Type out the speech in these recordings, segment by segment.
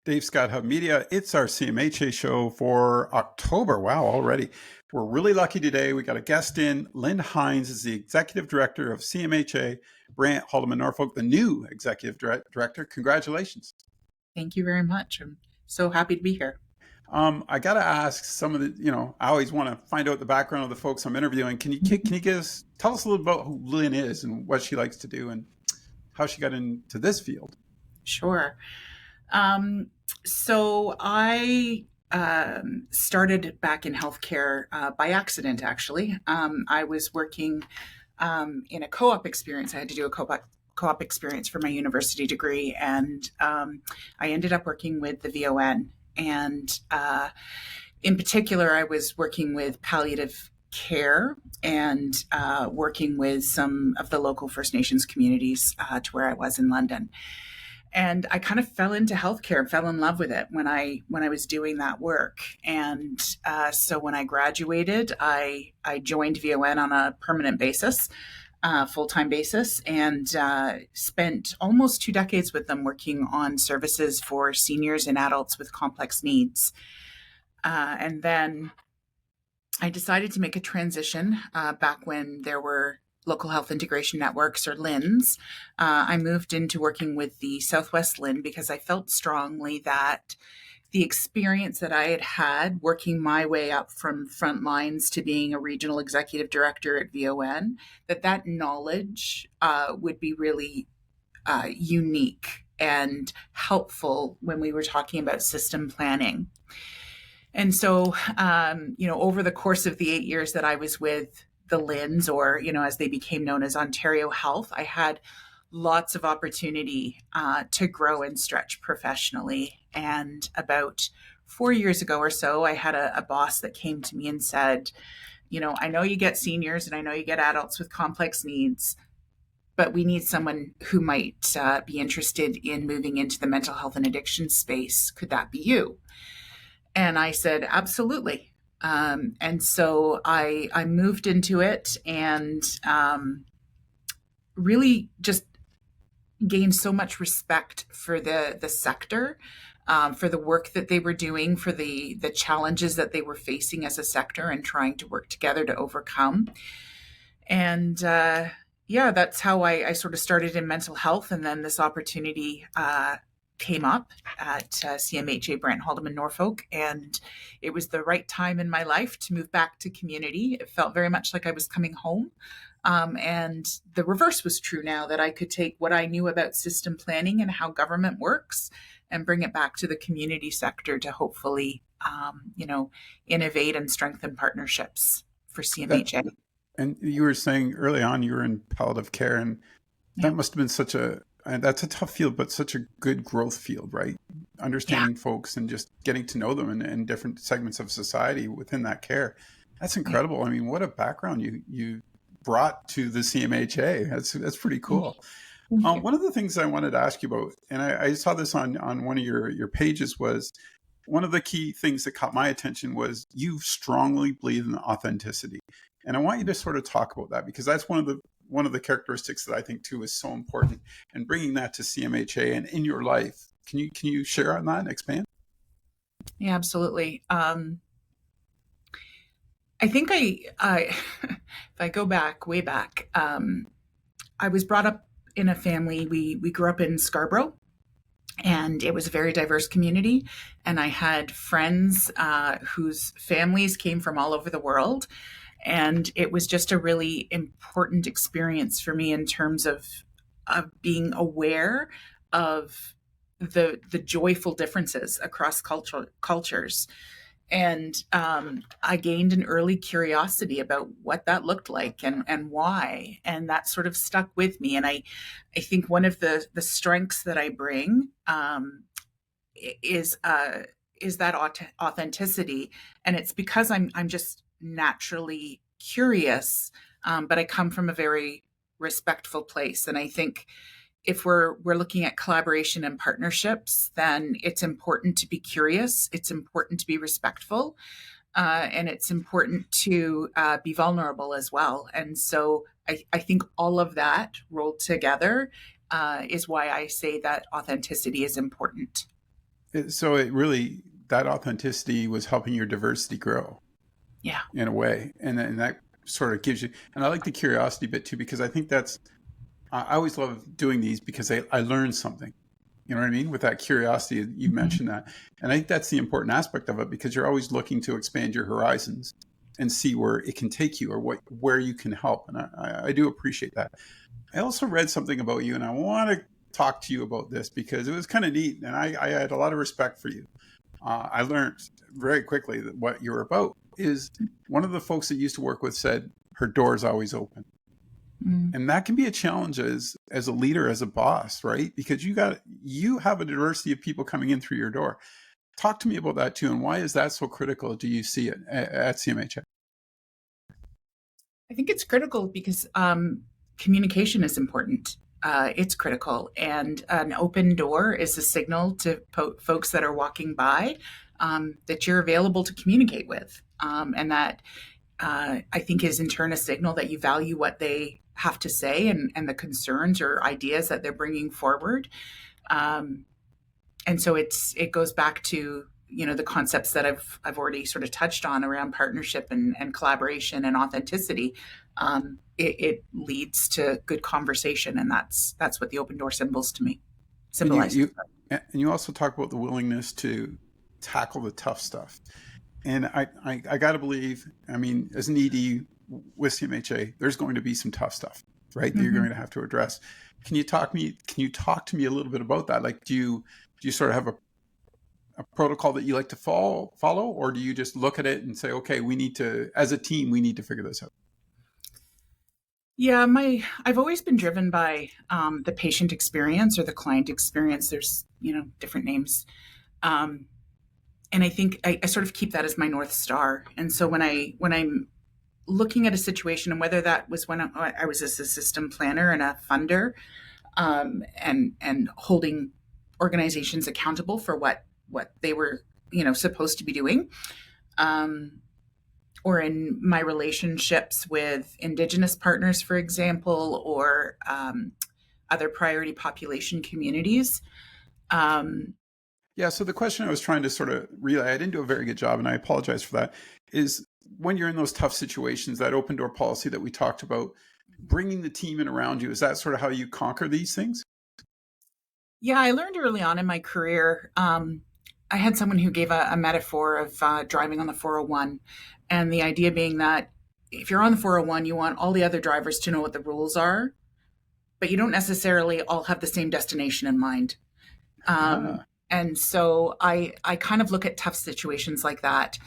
Dave Scott Hub Media. It's our CMHA show for October. Wow, already. We're really lucky today. We got a guest in. Lynn Hinds is the Executive Director of CMHA, Brant, Haldimand, Norfolk, the new Executive Director. Congratulations. Thank you very much. I'm so happy to be here. I got to ask some of the, I always want to find out the background of the folks I'm interviewing. Can you tell us a little about who Lynn is and what she likes to do and how she got into this field? Sure. So I started back in healthcare by accident, actually. I was working in a co-op experience. I had to do a co-op experience for my university degree, and I ended up working with the VON. And in particular, I was working with palliative care and working with some of the local First Nations communities to where I was in London. And I kind of fell into healthcare, fell in love with it when I was doing that work. And so when I graduated, I joined VON on a permanent basis, full-time basis, and spent almost 2 decades with them working on services for seniors and adults with complex needs. And then I decided to make a transition back when there were local health integration networks, or LHINs. I moved into working with the Southwest LHIN because I felt strongly that the experience that I had working my way up from front lines to being a regional executive director at VON, that knowledge would be really unique and helpful when we were talking about system planning. And so, over the course of the 8 years that I was with the LHINs, or, as they became known as Ontario Health, I had lots of opportunity to grow and stretch professionally. And about 4 years ago or so, I had a boss that came to me and said, I know you get seniors and I know you get adults with complex needs, but we need someone who might be interested in moving into the mental health and addiction space. Could that be you? And I said, absolutely. And so I moved into it and really just gained so much respect for the sector, for the work that they were doing, for the challenges that they were facing as a sector and trying to work together to overcome. And that's how I sort of started in mental health. And then this opportunity came up at CMHA Brant, Haldimand, Norfolk, and it was the right time in my life to move back to community. It felt very much like I was coming home. And the reverse was true now, that I could take what I knew about system planning and how government works and bring it back to the community sector to hopefully, innovate and strengthen partnerships for CMHA. And you were saying early on you were in palliative care, and that must have been that's a tough field, but such a good growth field, right? Understanding folks and just getting to know them in different segments of society within that care. That's incredible. I mean, what a background you brought to the CMHA. That's pretty cool. One of the things I wanted to ask you about, and I saw this on one of your pages, was one of the key things that caught my attention was you strongly believe in authenticity. And I want you to sort of talk about that, because that's one of the characteristics that I think too is so important, and bringing that to CMHA and in your life. Can you share on that and expand? Yeah, absolutely. I think if I go back, way back, I was brought up in a family. We grew up in Scarborough, and it was a very diverse community. And I had friends whose families came from all over the world. And it was just a really important experience for me in terms of being aware of the joyful differences across cultures. And I gained an early curiosity about what that looked like and why. And that sort of stuck with me. And I think one of the strengths that I bring is that authenticity. And it's because I'm just naturally curious, but I come from a very respectful place. And I think if we're looking at collaboration and partnerships, then it's important to be curious. It's important to be respectful, and it's important to be vulnerable as well. And so I think all of that rolled together is why I say that authenticity is important. So it really, that authenticity was helping your diversity grow Yeah. in a way. And that sort of gives you, and I like the curiosity bit too, because I think that's, I always love doing these because I learn something. You know what I mean? With that curiosity, you Mhm. mentioned that. And I think that's the important aspect of it, because you're always looking to expand your horizons and see where it can take you, or where you can help. And I do appreciate that. I also read something about you, and I want to talk to you about this because it was kind of neat, and I had a lot of respect for you. I learned very quickly that what you're about is, one of the folks that used to work with said her door's always open. Mm. And that can be a challenge as a leader, as a boss, right? Because you have a diversity of people coming in through your door. Talk to me about that too, and why is that so critical? Do you see it at CMHA? I think it's critical because communication is important. It's critical, and an open door is a signal to folks that are walking by that you're available to communicate with, and that I think is in turn a signal that you value what they have to say and the concerns or ideas that they're bringing forward. Um, and so it goes back to the concepts that I've already sort of touched on around partnership and collaboration and authenticity. It leads to good conversation, and that's what the open door And symbolizes. you also talk about the willingness to tackle the tough stuff. And I got to believe, I mean, as an ED with CMHA, there's going to be some tough stuff, right? That you're Mm-hmm. going to have to address. Can you talk to me a little bit about that? Like, do you sort of have a protocol that you like to follow, or do you just look at it and say, okay, we need to, as a team, we need to figure this out? Yeah, I've always been driven by the patient experience or the client experience. There's different names, um, and I think I sort of keep that as my north star. And so when I'm looking at a situation, and whether that was when I was as a system planner and a funder, and holding organizations accountable for what they were supposed to be doing, um, or in my relationships with Indigenous partners, for example, or other priority population communities. Um, Yeah. So the question I was trying to sort of relay, I didn't do a very good job, and I apologize for that, is when you're in those tough situations, that open door policy that we talked about, bringing the team in around you, is that sort of how you conquer these things? yeah, I learned early on in my career. I had someone who gave a metaphor of driving on the 401, and the idea being that if you're on the 401, you want all the other drivers to know what the rules are, but you don't necessarily all have the same destination in mind. Ah, And so I kind of look at tough situations like that,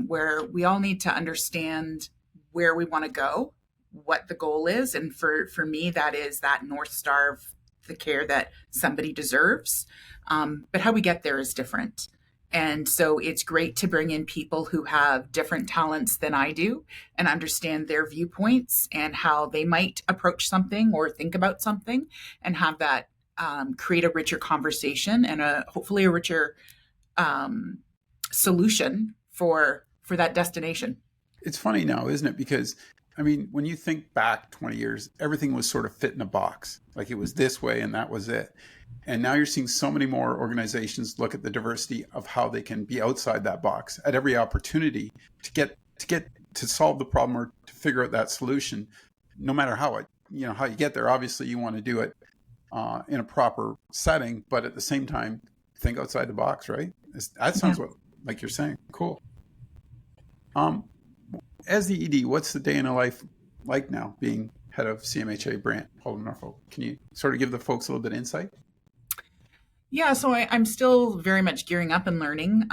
where we all need to understand where we want to go, what the goal is. And for me, that is that North Star of the care that somebody deserves. But how we get there is different. And so it's great to bring in people who have different talents than I do and understand their viewpoints and how they might approach something or think about something, and have that create a richer conversation and hopefully a richer um, solution for that destination. it's funny now, isn't it? Because, I mean, when you think back 20 years, everything was sort of fit in a box. Like, it was this way and that was it. And now you're seeing so many more organizations look at the diversity of how they can be outside that box at every opportunity to solve the problem or to figure out that solution, no matter how you get there. Obviously, you want to do it in a proper setting, but at the same time, think outside the box, right? That Yeah. sounds like you're saying. Cool. Um, as the ED, what's the day in a life like now, being head of CMHA Brant, Haldimand, Norfolk? Can you sort of give the folks a little bit of insight? Yeah, so I'm still very much gearing up and learning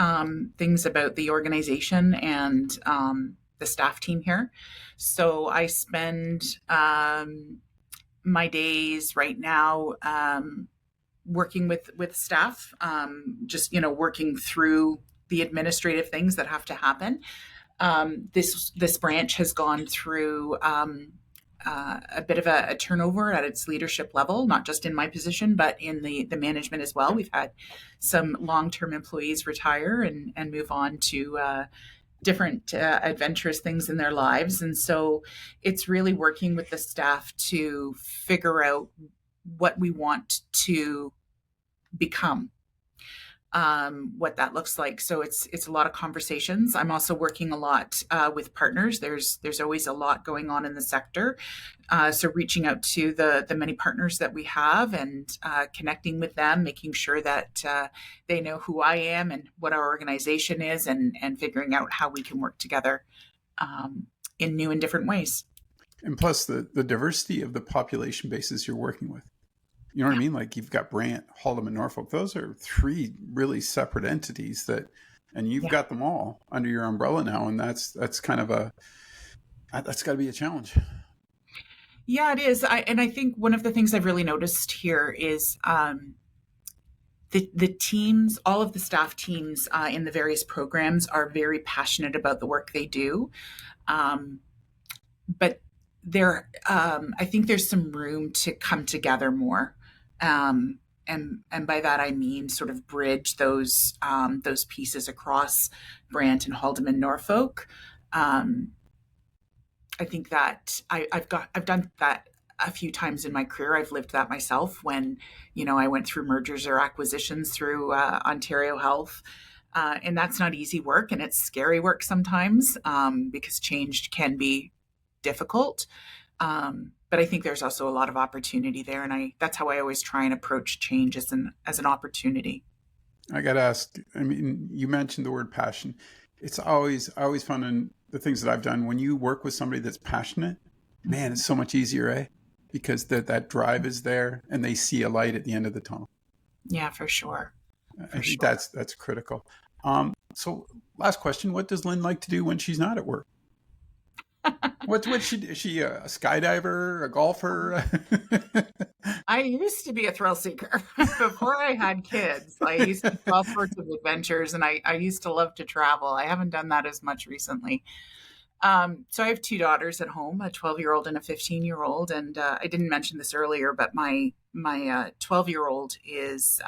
things about the organization and the staff team here. So I spend my days right now working with staff, just working through the administrative things that have to happen. This branch has gone through a bit of a turnover at its leadership level, not just in my position, but in the management as well. We've had some long-term employees retire and move on to different adventurous things in their lives. And so it's really working with the staff to figure out what we want to become. what that looks like. So it's a lot of conversations. I'm also working a lot with partners. There's always a lot going on in the sector. So reaching out to the many partners that we have and connecting with them, making sure that they know who I am and what our organization is, and figuring out how we can work together in new and different ways. And plus the diversity of the population bases you're working with. You know what I mean? Like you've got Brant, Haldimand, Norfolk. Those are three really separate entities and you've got them all under your umbrella now. And that's kind of that's got to be a challenge. Yeah, it is. I think one of the things I've really noticed here is the teams, all of the staff teams in the various programs are very passionate about the work they do. But I think there's some room to come together more. And by that I mean sort of bridge those pieces across Brant and Haldimand, Norfolk. I think that I've done that a few times in my career. I've lived that myself when, I went through mergers or acquisitions through Ontario Health. And that's not easy work, and it's scary work sometimes because change can be difficult. But I think there's also a lot of opportunity there, and that's how I always try and approach change as an opportunity. I got to ask. I mean, you mentioned the word passion. It's always fun in the things that I've done when you work with somebody that's passionate. Man, it's so much easier, eh? Because that drive is there, and they see a light at the end of the tunnel. Yeah, for sure. I think that's critical. So, last question: what does Lynn like to do when she's not at work? What's she? Is she a skydiver, a golfer? I used to be a thrill seeker before I had kids. I used to do all sorts of adventures, and I used to love to travel. I haven't done that as much recently. So I have two daughters at home, a 12-year-old and a 15-year-old. And I didn't mention this earlier, but my 12-year-old is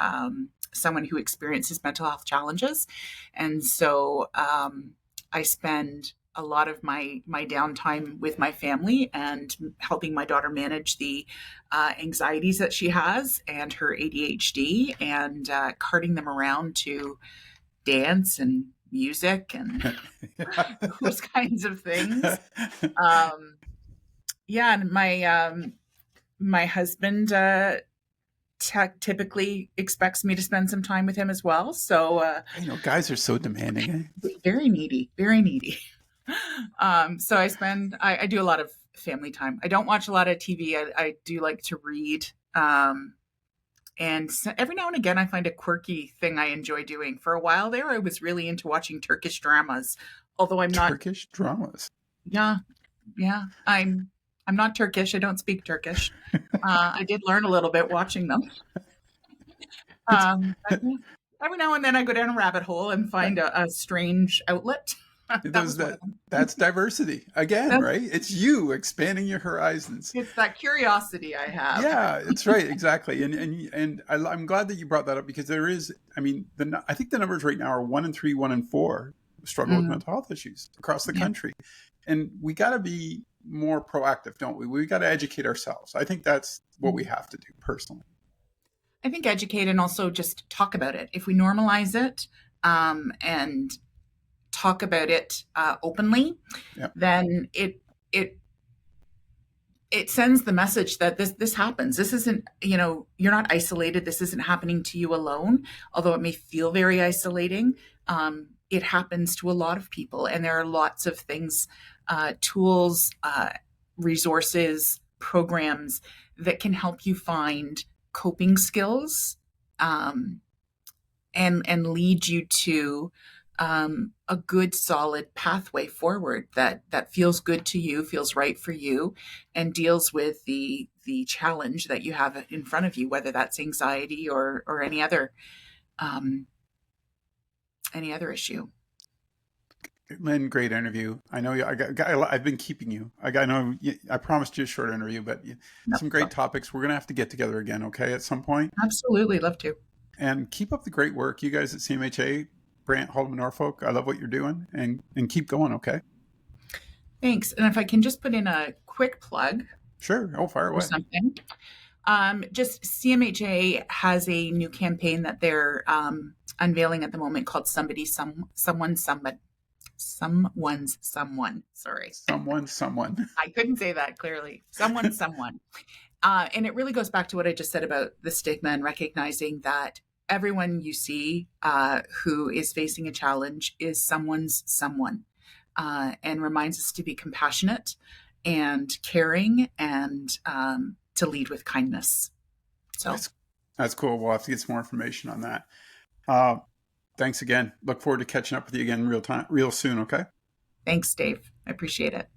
someone who experiences mental health challenges. And so I spend a lot of my downtime with my family and helping my daughter manage the anxieties that she has and her ADHD, and carting them around to dance and music and those kinds of things. And my husband typically expects me to spend some time with him as well. So guys are so demanding. Eh? Very needy, very needy. So I do a lot of family time. I don't watch a lot of TV. I do like to read. And so every now and again, I find a quirky thing I enjoy doing. For a while there, I was really into watching Turkish dramas, although I'm not. Turkish dramas? Yeah. I'm not Turkish. I don't speak Turkish. I did learn a little bit watching them. Every now and then I go down a rabbit hole and find a strange outlet. That's diversity again, right? It's you expanding your horizons. It's that curiosity I have. Yeah, it's right, exactly. And I'm glad that you brought that up, because there is. I mean, I think the numbers right now are 1 in 3, 1 in 4 struggle with mental health issues across the country, and we got to be more proactive, don't we? We got to educate ourselves. I think that's what we have to do personally. I think educate and also just talk about it. If we normalize it and talk about it openly, then it sends the message that this happens. This isn't, you're not isolated. This isn't happening to you alone, although it may feel very isolating. It happens to a lot of people, and there are lots of things, tools, resources, programs that can help you find coping skills and lead you to a good, solid pathway forward that feels good to you, feels right for you, and deals with the challenge that you have in front of you, whether that's anxiety or any other issue. Lynn, great interview. I know I've been keeping you. I promised you a short interview, but some great topics. We're going to have to get together again, okay, at some point? Absolutely. Love to. And keep up the great work. You guys at CMHA, Brant, Haldimand, Norfolk, I love what you're doing, and keep going, okay? Thanks. And if I can just put in a quick plug. Sure. Fire away. Something. Just CMHA has a new campaign that they're unveiling at the moment called Someone's Someone. Sorry. Someone. I couldn't say that clearly. Someone. And it really goes back to what I just said about the stigma and recognizing that everyone you see who is facing a challenge is someone's someone, and reminds us to be compassionate and caring, and to lead with kindness. So that's cool. We'll have to get some more information on that. Thanks again. Look forward to catching up with you again real soon. Okay. Thanks, Dave. I appreciate it.